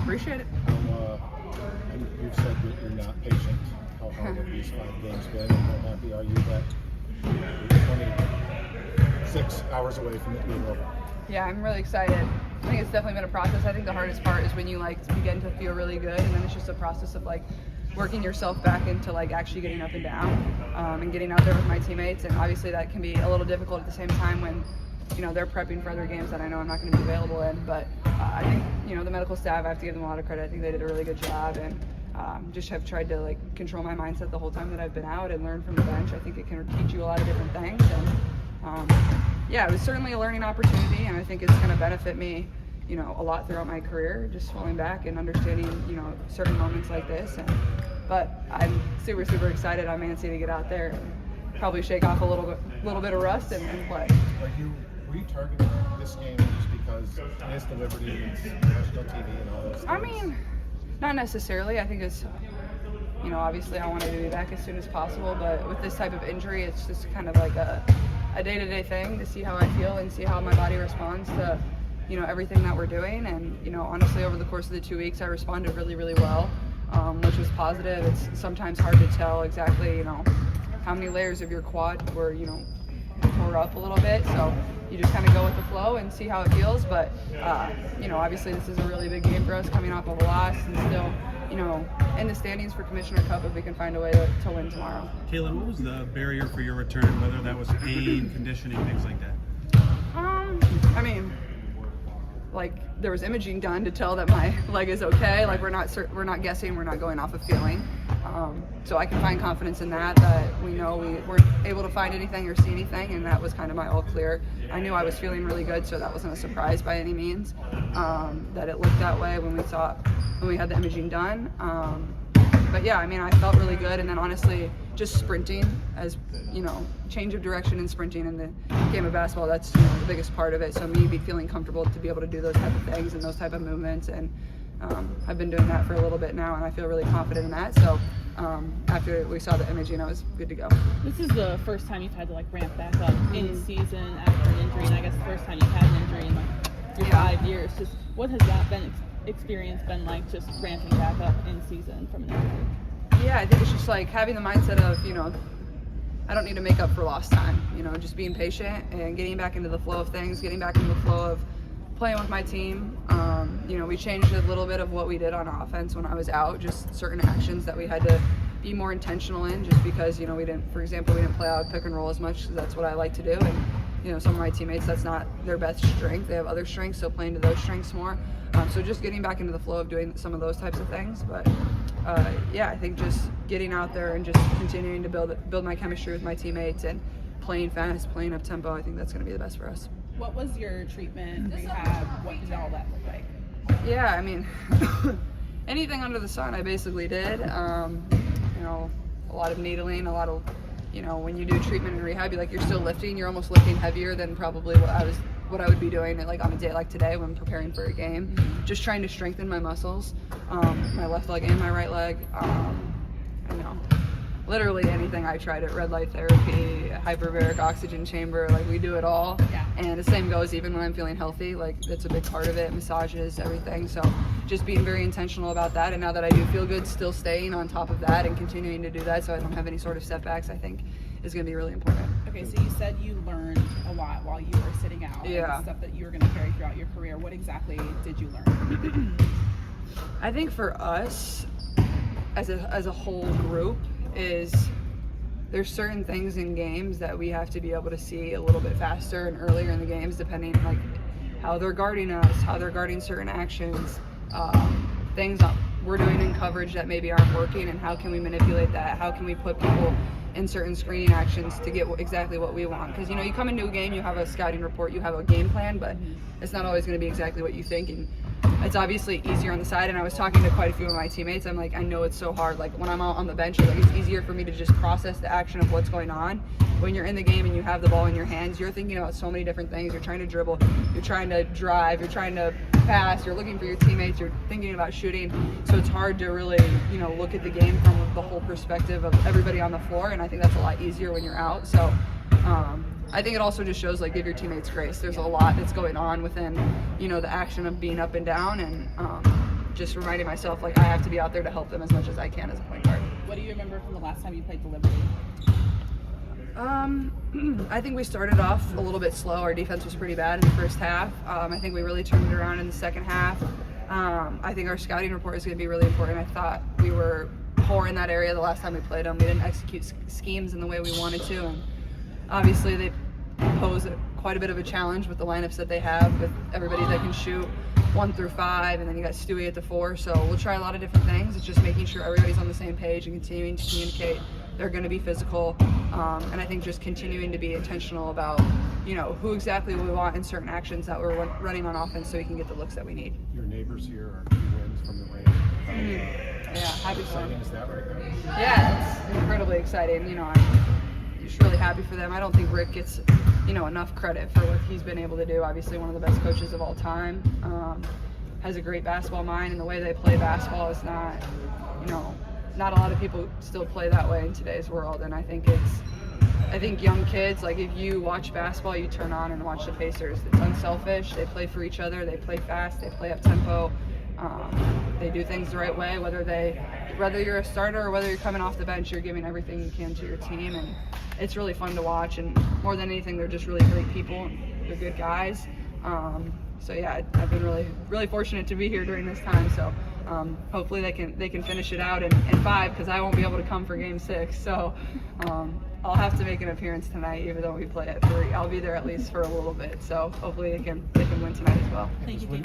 Appreciate it. And you've said that you're not patient. How hard have these 5 games been, and how happy are you that you're 26 hours away from it being over? Yeah, I'm really excited. I think it's definitely been a process. I think the hardest part is when you begin to feel really good, and then it's just a process of working yourself back into actually getting up and down, and getting out there with my teammates. And obviously that can be a little difficult at the same time when they're prepping for other games that I know I'm not going to be available in. But I think the medical staff, I have to give them a lot of credit. I think they did a really good job, and just have tried to control my mindset the whole time that I've been out and learn from the bench. I think it can teach you a lot of different things, and yeah, it was certainly a learning opportunity, and I think it's going to benefit me a lot throughout my career, just falling back and understanding certain moments like this. But I'm super excited. I'm antsy to get out there and probably shake off a little bit of rust and play. Were you targeting this game just because it's the Liberty, it's national TV and all those things? I mean, not necessarily. I think it's, obviously I wanted to be back as soon as possible, but with this type of injury, it's just kind of like a day-to-day thing to see how I feel and see how my body responds to, everything that we're doing. And, honestly, over the course of the 2 weeks, I responded really well, which was positive. It's sometimes hard to tell exactly, how many layers of your quad were, tore up a little bit. So you just kind of go with the flow and see how it feels. But, obviously this is a really big game for us, coming off of a loss and still, in the standings for Commissioner Cup if we can find a way to win tomorrow. Kaylin, what was the barrier for your return, whether that was pain, conditioning, things like that? I mean, there was imaging done to tell that my leg is okay. We're not guessing, we're not going off of feeling. So I can find confidence in that we know we weren't able to find anything or see anything, and that was kind of my all clear. I knew I was feeling really good, so that wasn't a surprise by any means, that it looked that way when we had the imaging done. But yeah, I mean, I felt really good, and then honestly, just sprinting, as change of direction and sprinting in the game of basketball, that's the biggest part of it. So me feeling comfortable to be able to do those type of things and those type of movements, and I've been doing that for a little bit now, and I feel really confident in that. So after we saw the imaging, I was good to go. This is the first time you've had to ramp back up in season after an injury, and I guess the first time you've had an injury in your 5 years. Just what has that experience been like, just ramping back up in season from an injury? Yeah, I think it's just having the mindset of, I don't need to make up for lost time, just being patient and getting back into the flow of things, getting back into the flow of playing with my team. We changed a little bit of what we did on offense when I was out, just certain actions that we had to be more intentional in, just because, we didn't play out pick and roll as much, because that's what I like to do. And, some of my teammates, that's not their best strength. They have other strengths, so playing to those strengths more. So just getting back into the flow of doing some of those types of things. But yeah, I think just getting out there and just continuing to build my chemistry with my teammates and playing fast, playing up tempo, I think that's going to be the best for us. What was your treatment, rehab? What did all that look like? Yeah, I mean, anything under the sun I basically did. A lot of needling, a lot of, when you do treatment and rehab, you're still lifting, you're almost lifting heavier than probably what I would be doing on a day like today when preparing for a game. Just trying to strengthen my muscles, my left leg and my right leg. Literally anything I tried at red light therapy, hyperbaric oxygen chamber, we do it all. Yeah. And the same goes even when I'm feeling healthy, that's a big part of it, massages, everything. So just being very intentional about that. And now that I do feel good, still staying on top of that and continuing to do that so I don't have any sort of setbacks, I think is going to be really important. Okay, so you said you learned a lot while you were sitting out. Yeah. And stuff that you were going to carry throughout your career. What exactly did you learn? I think for us, as a whole group, there's certain things in games that we have to be able to see a little bit faster and earlier in the games, depending how they're guarding us, how they're guarding certain actions, things that we're doing in coverage that maybe aren't working, and how can we manipulate that? How can we put people in certain screening actions to get exactly what we want? Because you come into a game, you have a scouting report, you have a game plan, but it's not always going to be exactly what you think. And it's obviously easier on the side, and I was talking to quite a few of my teammates. I'm I know it's so hard. When I'm out on the bench, it's easier for me to just process the action of what's going on. When you're in the game and you have the ball in your hands, you're thinking about so many different things. You're trying to dribble, you're trying to drive, you're trying to pass, you're looking for your teammates, you're thinking about shooting. So it's hard to really, look at the game from the whole perspective of everybody on the floor, and I think that's a lot easier when you're out. So I think it also just shows give your teammates grace. There's a lot that's going on within, the action of being up and down, and just reminding myself like I have to be out there to help them as much as I can as a point guard. What do you remember from the last time you played the Liberty? I think we started off a little bit slow. Our defense was pretty bad in the first half. I think we really turned it around in the second half. I think our scouting report is going to be really important. I thought we were poor in that area the last time we played them. We didn't execute schemes in the way we wanted to, and obviously they pose quite a bit of a challenge with the lineups that they have, with everybody that can shoot 1 through 5, and then you got Stewie at the 4. So we'll try a lot of different things. It's just making sure everybody's on the same page and continuing to communicate. They're going to be physical, and I think just continuing to be intentional about, who exactly we want in certain actions that we're running on offense so we can get the looks that we need. Your neighbors here are 2 wins from the Rams. Yeah, happy for them. Exciting is that right now? Yeah, it's incredibly exciting. I'm just really happy for them. I don't think Rick gets, enough credit for what he's been able to do. Obviously, one of the best coaches of all time. Has a great basketball mind, and the way they play basketball is not a lot of people still play that way in today's world. And I think young kids, like if you watch basketball, you turn on and watch the Pacers. It's unselfish. They play for each other. They play fast. They play up tempo. They do things the right way. Whether you're a starter or whether you're coming off the bench, you're giving everything you can to your team, and it's really fun to watch. And more than anything, they're just really great people. And they're good guys. So yeah, I've been really, really fortunate to be here during this time. So hopefully they can finish it out in 5, because I won't be able to come for Game 6. So I'll have to make an appearance tonight, even though we play at 3. I'll be there at least for a little bit. So hopefully they can win tonight as well. Thank you.